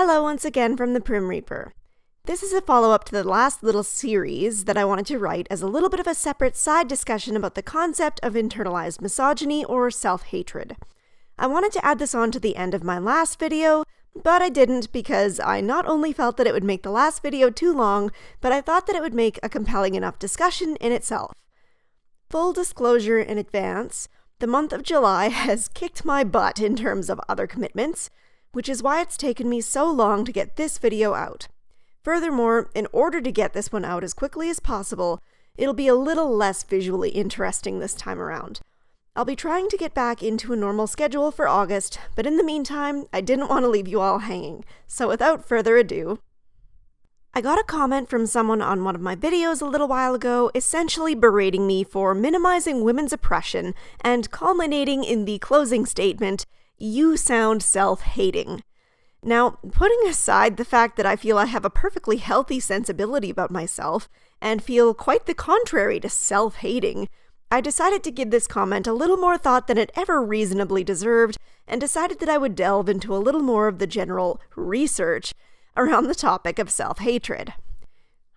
Hello once again from the Prim Reaper. This is a follow-up to the last little series that I wanted to write as a little bit of a separate side discussion about the concept of internalized misogyny or self-hatred. I wanted to add this on to the end of my last video, but I didn't because I not only felt that it would make the last video too long, but I thought that it would make a compelling enough discussion in itself. Full disclosure in advance, the month of July has kicked my butt in terms of other commitments, which is why it's taken me so long to get this video out. Furthermore, in order to get this one out as quickly as possible, it'll be a little less visually interesting this time around. I'll be trying to get back into a normal schedule for August, but in the meantime, I didn't want to leave you all hanging, so without further ado, I got a comment from someone on one of my videos a little while ago, essentially berating me for minimizing women's oppression and culminating in the closing statement, "You sound self-hating." Now, putting aside the fact that I feel I have a perfectly healthy sensibility about myself, and feel quite the contrary to self-hating, I decided to give this comment a little more thought than it ever reasonably deserved, and decided that I would delve into a little more of the general research around the topic of self-hatred.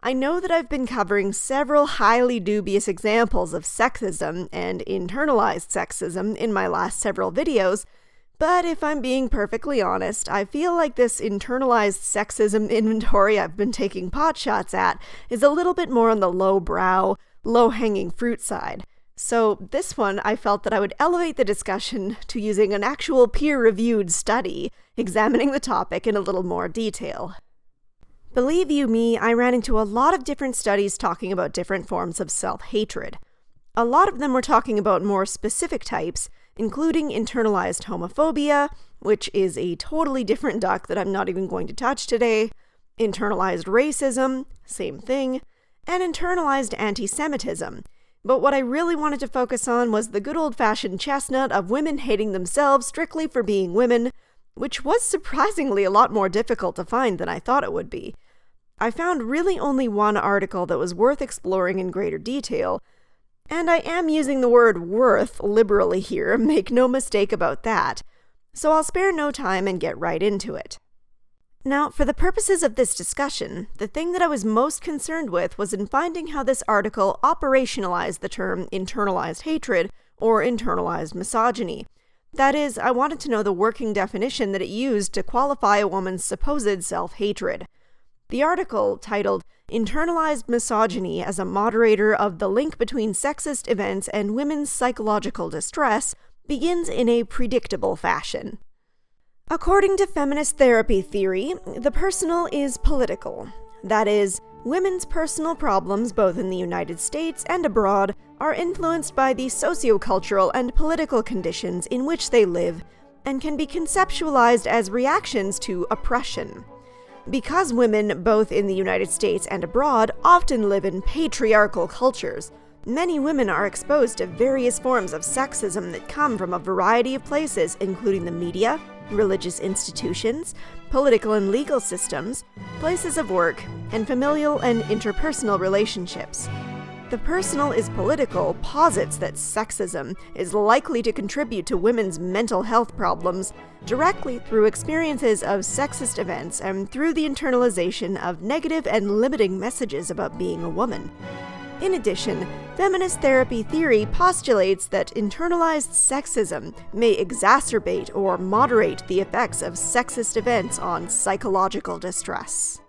I know that I've been covering several highly dubious examples of sexism and internalized sexism in my last several videos, but if I'm being perfectly honest, I feel like this internalized sexism inventory I've been taking potshots at is a little bit more on the low-brow, low-hanging fruit side. So this one, I felt that I would elevate the discussion to using an actual peer-reviewed study, examining the topic in a little more detail. Believe you me, I ran into a lot of different studies talking about different forms of self-hatred. A lot of them were talking about more specific types, including internalized homophobia, which is a totally different duck that I'm not even going to touch today, internalized racism, same thing, and internalized anti-Semitism. But what I really wanted to focus on was the good old-fashioned chestnut of women hating themselves strictly for being women, which was surprisingly a lot more difficult to find than I thought it would be. I found really only one article that was worth exploring in greater detail, and I am using the word worth liberally here, make no mistake about that, so I'll spare no time and get right into it. Now, for the purposes of this discussion, the thing that I was most concerned with was in finding how this article operationalized the term internalized hatred or internalized misogyny. That is, I wanted to know the working definition that it used to qualify a woman's supposed self-hatred. The article, titled "Internalized Misogyny as a Moderator of the Link Between Sexist Events and Women's Psychological Distress," begins in a predictable fashion. According to feminist therapy theory, the personal is political. That is, women's personal problems both in the United States and abroad are influenced by the sociocultural and political conditions in which they live and can be conceptualized as reactions to oppression. Because women, both in the United States and abroad, often live in patriarchal cultures, many women are exposed to various forms of sexism that come from a variety of places, including the media, religious institutions, political and legal systems, places of work, and familial and interpersonal relationships. The personal is political posits that sexism is likely to contribute to women's mental health problems directly through experiences of sexist events and through the internalization of negative and limiting messages about being a woman. In addition, feminist therapy theory postulates that internalized sexism may exacerbate or moderate the effects of sexist events on psychological distress.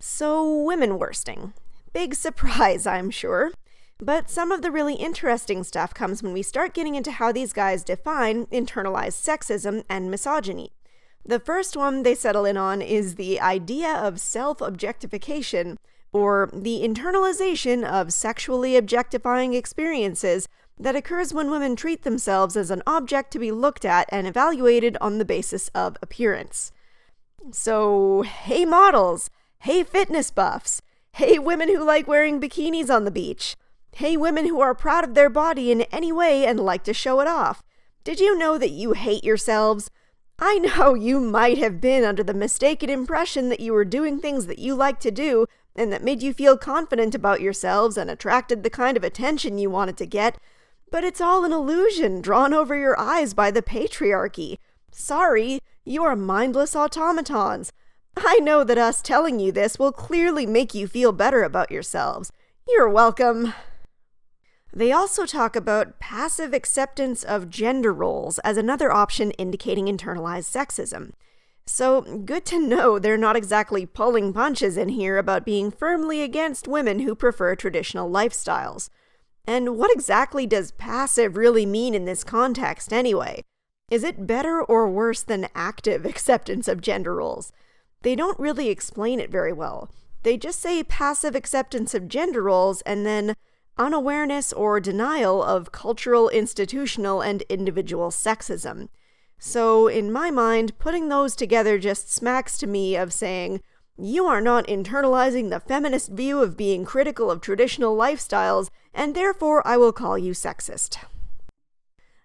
So, women worsting. Big surprise, I'm sure. But some of the really interesting stuff comes when we start getting into how these guys define internalized sexism and misogyny. The first one they settle in on is the idea of self-objectification, or the internalization of sexually objectifying experiences that occurs when women treat themselves as an object to be looked at and evaluated on the basis of appearance. So, hey models, hey fitness buffs, hey women who like wearing bikinis on the beach, hey women who are proud of their body in any way and like to show it off. Did you know that you hate yourselves? I know you might have been under the mistaken impression that you were doing things that you like to do and that made you feel confident about yourselves and attracted the kind of attention you wanted to get, but it's all an illusion drawn over your eyes by the patriarchy. Sorry, you are mindless automatons. I know that us telling you this will clearly make you feel better about yourselves. You're welcome. They also talk about passive acceptance of gender roles as another option indicating internalized sexism. So, good to know they're not exactly pulling punches in here about being firmly against women who prefer traditional lifestyles. And what exactly does passive really mean in this context anyway? Is it better or worse than active acceptance of gender roles? They don't really explain it very well. They just say passive acceptance of gender roles and then unawareness or denial of cultural, institutional, and individual sexism. So, in my mind, putting those together just smacks to me of saying, you are not internalizing the feminist view of being critical of traditional lifestyles, and therefore I will call you sexist.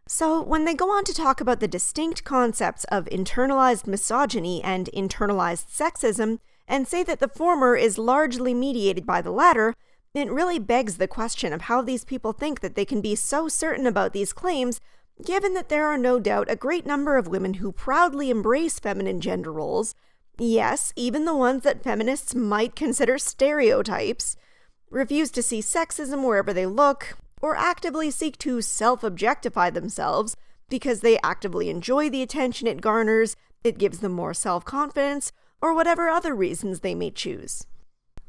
So, when they go on to talk about the distinct concepts of internalized misogyny and internalized sexism, and say that the former is largely mediated by the latter, it really begs the question of how these people think that they can be so certain about these claims, given that there are no doubt a great number of women who proudly embrace feminine gender roles, yes, even the ones that feminists might consider stereotypes, refuse to see sexism wherever they look, or actively seek to self-objectify themselves because they actively enjoy the attention it garners, it gives them more self-confidence, or whatever other reasons they may choose.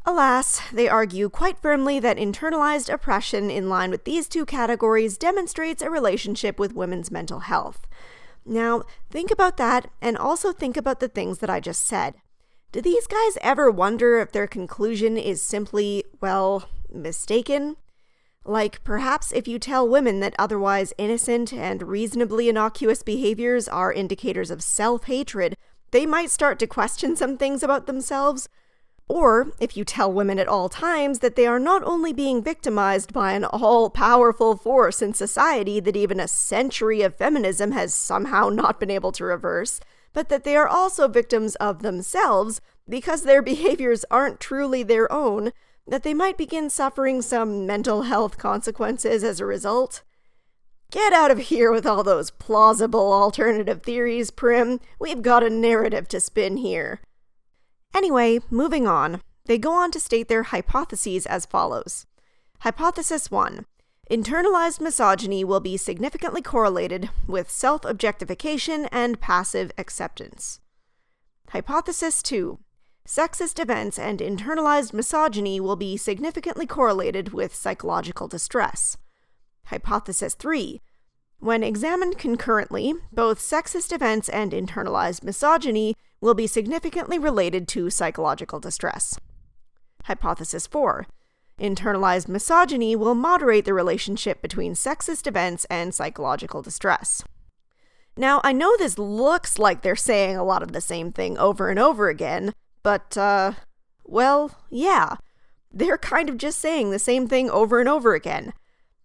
Alas, they argue quite firmly that internalized oppression in line with these two categories demonstrates a relationship with women's mental health. Now, think about that, and also think about the things that I just said. Do these guys ever wonder if their conclusion is simply, well, mistaken? Like, perhaps if you tell women that otherwise innocent and reasonably innocuous behaviors are indicators of self-hatred, they might start to question some things about themselves. Or if you tell women at all times that they are not only being victimized by an all-powerful force in society that even a century of feminism has somehow not been able to reverse, but that they are also victims of themselves because their behaviors aren't truly their own, that they might begin suffering some mental health consequences as a result. Get out of here with all those plausible alternative theories, Prim. We've got a narrative to spin here. Anyway, moving on. They go on to state their hypotheses as follows. Hypothesis 1. Internalized misogyny will be significantly correlated with self-objectification and passive acceptance. Hypothesis 2. Sexist events and internalized misogyny will be significantly correlated with psychological distress. Hypothesis 3. When examined concurrently, both sexist events and internalized misogyny will be significantly related to psychological distress. Hypothesis 4. Internalized misogyny will moderate the relationship between sexist events and psychological distress. Now, I know this looks like they're saying a lot of the same thing over and over again, but, well, yeah. They're kind of just saying the same thing over and over again.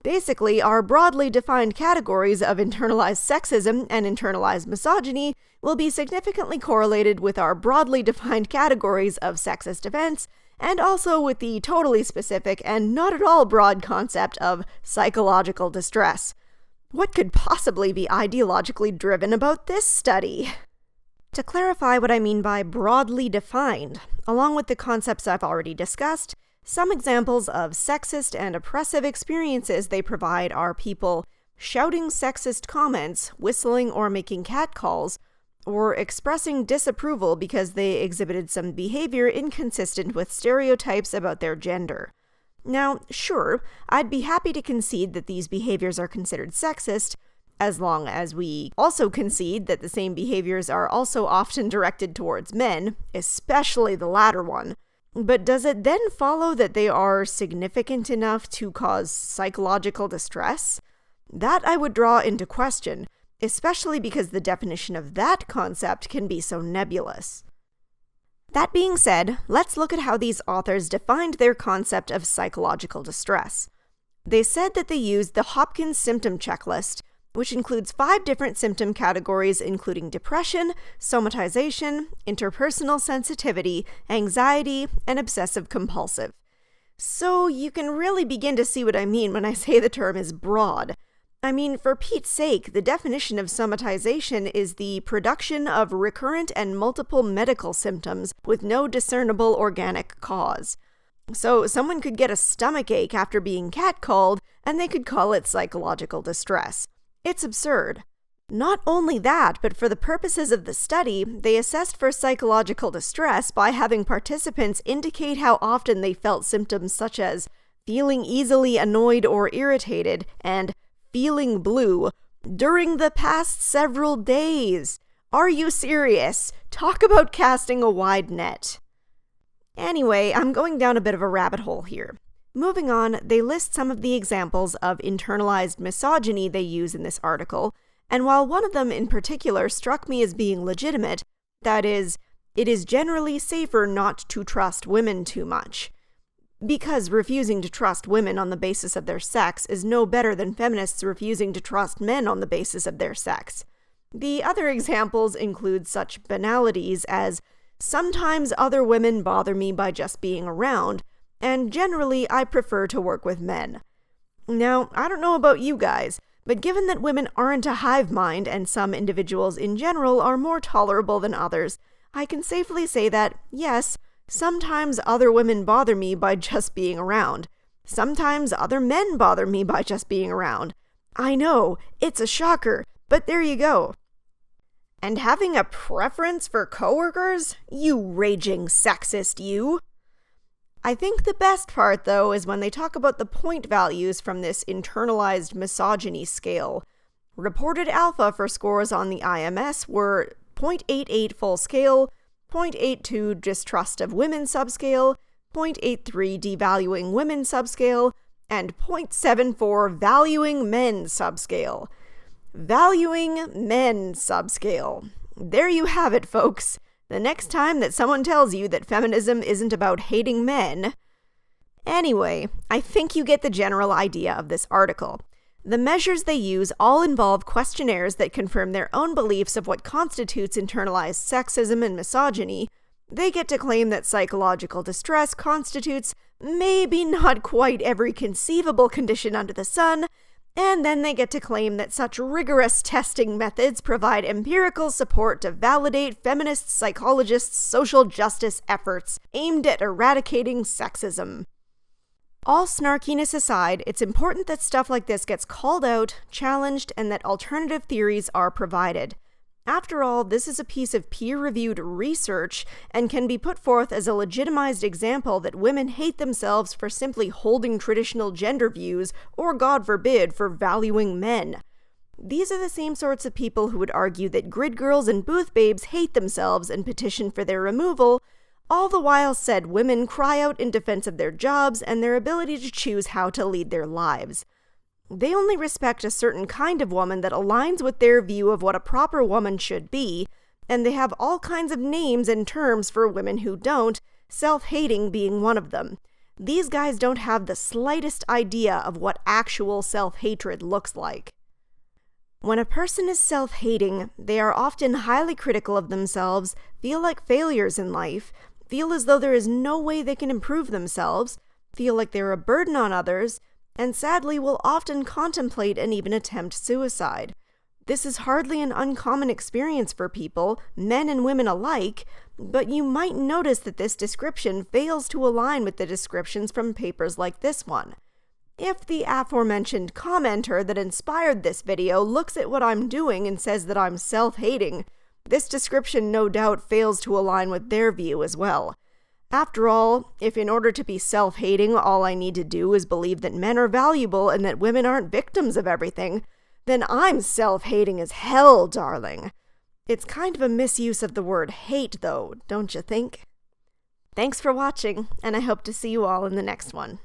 Basically, our broadly defined categories of internalized sexism and internalized misogyny will be significantly correlated with our broadly defined categories of sexist events, and also with the totally specific and not at all broad concept of psychological distress. What could possibly be ideologically driven about this study? To clarify what I mean by broadly defined, along with the concepts I've already discussed, some examples of sexist and oppressive experiences they provide are people shouting sexist comments, whistling or making catcalls, or expressing disapproval because they exhibited some behavior inconsistent with stereotypes about their gender. Now, sure, I'd be happy to concede that these behaviors are considered sexist, as long as we also concede that the same behaviors are also often directed towards men, especially the latter one. But does it then follow that they are significant enough to cause psychological distress? That I would draw into question, especially because the definition of that concept can be so nebulous. That being said, let's look at how these authors defined their concept of psychological distress. They said that they used the Hopkins symptom checklist, which includes 5 different symptom categories including depression, somatization, interpersonal sensitivity, anxiety, and obsessive-compulsive. So you can really begin to see what I mean when I say the term is broad. I mean, for Pete's sake, the definition of somatization is the production of recurrent and multiple medical symptoms with no discernible organic cause. So someone could get a stomachache after being catcalled, and they could call it psychological distress. It's absurd. Not only that, but for the purposes of the study, they assessed for psychological distress by having participants indicate how often they felt symptoms such as feeling easily annoyed or irritated and feeling blue during the past several days. Are you serious? Talk about casting a wide net. Anyway, I'm going down a bit of a rabbit hole here. Moving on, they list some of the examples of internalized misogyny they use in this article, and while one of them in particular struck me as being legitimate, that is, it is generally safer not to trust women too much. Because refusing to trust women on the basis of their sex is no better than feminists refusing to trust men on the basis of their sex. The other examples include such banalities as, sometimes other women bother me by just being around, and generally I prefer to work with men. Now, I don't know about you guys, but given that women aren't a hive mind and some individuals in general are more tolerable than others, I can safely say that, yes, sometimes other women bother me by just being around. Sometimes other men bother me by just being around. I know, it's a shocker, but there you go. And having a preference for coworkers? You raging sexist, you! I think the best part, though, is when they talk about the point values from this internalized misogyny scale. Reported alpha for scores on the IMS were 0.88 full scale, 0.82 distrust of women subscale, 0.83 devaluing women subscale, and 0.74 valuing men subscale. Valuing men subscale. There you have it, folks. The next time that someone tells you that feminism isn't about hating men. Anyway, I think you get the general idea of this article. The measures they use all involve questionnaires that confirm their own beliefs of what constitutes internalized sexism and misogyny. They get to claim that psychological distress constitutes maybe not quite every conceivable condition under the sun, and then they get to claim that such rigorous testing methods provide empirical support to validate feminist psychologists' social justice efforts aimed at eradicating sexism. All snarkiness aside, it's important that stuff like this gets called out, challenged, and that alternative theories are provided. After all, this is a piece of peer-reviewed research and can be put forth as a legitimized example that women hate themselves for simply holding traditional gender views, or God forbid, for valuing men. These are the same sorts of people who would argue that grid girls and booth babes hate themselves and petition for their removal, all the while said women cry out in defense of their jobs and their ability to choose how to lead their lives. They only respect a certain kind of woman that aligns with their view of what a proper woman should be, and they have all kinds of names and terms for women who don't, self-hating being one of them. These guys don't have the slightest idea of what actual self-hatred looks like. When a person is self-hating, they are often highly critical of themselves, feel like failures in life, feel as though there is no way they can improve themselves, feel like they're a burden on others, and sadly will often contemplate and even attempt suicide. This is hardly an uncommon experience for people, men and women alike, but you might notice that this description fails to align with the descriptions from papers like this one. If the aforementioned commenter that inspired this video looks at what I'm doing and says that I'm self-hating, this description no doubt fails to align with their view as well. After all, if in order to be self-hating all I need to do is believe that men are valuable and that women aren't victims of everything, then I'm self-hating as hell, darling. It's kind of a misuse of the word hate, though, don't you think? Thanks for watching, and I hope to see you all in the next one.